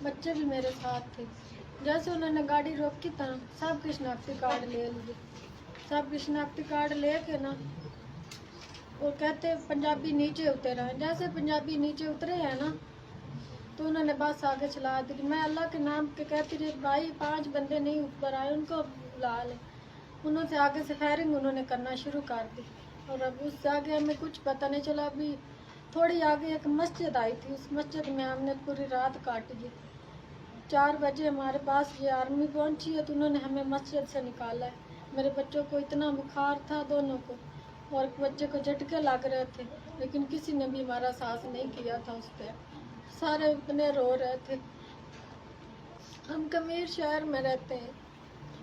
بچے بھی میرے ساتھ تھے. جیسے انہوں نے گاڑی روکی تھا سب کے شناختی کارڈ لے لیے. سب کے شناختی کارڈ لے کے نا وہ کہتے پنجابی نیچے اتر آئے. جیسے پنجابی نیچے اترے ہیں نا تو انہوں نے بس آگے چلا دی. میں اللہ کے نام کے کہتی رہی بھائی 5 بندے نہیں اوپر آئے ان کو لا لے. انہوں سے آگے سے فائرنگ انہوں نے کرنا شروع کر دی. اور اب اس سے آگے ہمیں کچھ پتہ نہیں چلا. ابھی تھوڑی آگے ایک مسجد آئی تھی, اس مسجد میں ہم نے پوری رات کاٹی. 4 بجے ہمارے پاس یہ آرمی پہنچی ہے تو انہوں نے ہمیں مسجد سے نکالا ہے. میرے بچوں کو اتنا بخار تھا دونوں کو, اور بچے کو جھٹکے لگ رہے تھے, لیکن کسی نے بھی ہمارا ساتھ نہیں کیا تھا. اس پہ سارے اتنے رو رہے تھے. ہم کمیر شہر میں رہتے ہیں.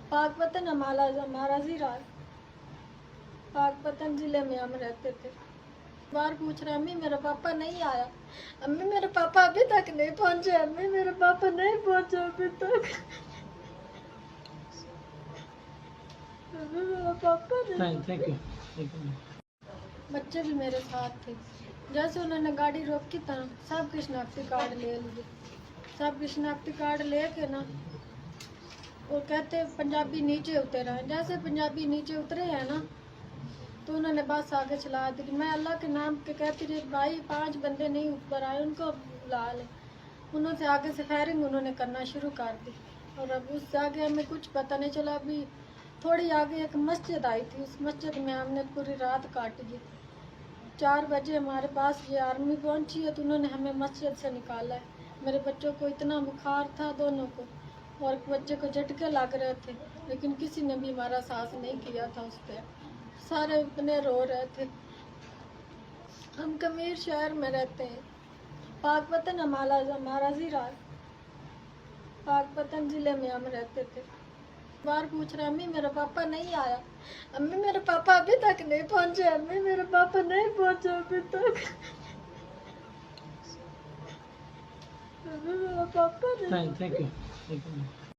پاک پتن ہمارا زیرا, پاک پتن ضلع میں ہم رہتے تھے. بار پوچھ رہے امی میرا پاپا نہیں آیا, امی میرے پاپا ابھی تک نہیں پہنچے, امی میرے پاپا نہیں پہنچے ابھی تک, امی میرا پاپا نہیں. بچے بھی میرے ساتھ تھے. جیسے انہوں نے گاڑی روکی تھا سب کے شناختی کارڈ لے لیے. سب کے شناختی کارڈ لے کے نا وہ کہتے پنجابی نیچے اتر آئے. جیسے پنجابی نیچے اترے ہیں نا تو انہوں نے بس آگے چلا دی. میں اللہ کے نام کے کہتی رہی بھائی 5 بندے نہیں اوپر آئے ان کو لا لے. انہوں سے آگے سے فائرنگ انہوں نے کرنا شروع کر دی. اور اب اس سے آگے ہمیں کچھ پتہ نہیں چلا. ابھی تھوڑی آگے ایک مسجد آئی تھی, اس مسجد میں ہم نے پوری رات کاٹی. 4 بجے ہمارے پاس یہ آرمی پہنچی ہے تو انہوں نے ہمیں مسجد سے نکالا ہے. میرے بچوں کو اتنا بخار تھا دونوں کو, اور بچے کو جھٹکے لگ رہے تھے, لیکن کسی نے بھی ہمارا ساتھ نہیں کیا تھا. اس پہ سارے اتنے رو رہے تھے. ہم کمیر شہر میں رہتے ہیں. پاک پتن ہمارا زیرا, پاک پتن ضلع میں ہم رہتے تھے. بار پوچھ رہے امی میرا پاپا نہیں آیا, امی میرے پاپا ابھی تک نہیں پہنچے, امی میرے پاپا نہیں پہنچے ابھی تک, امی میرا پاپا نہیں.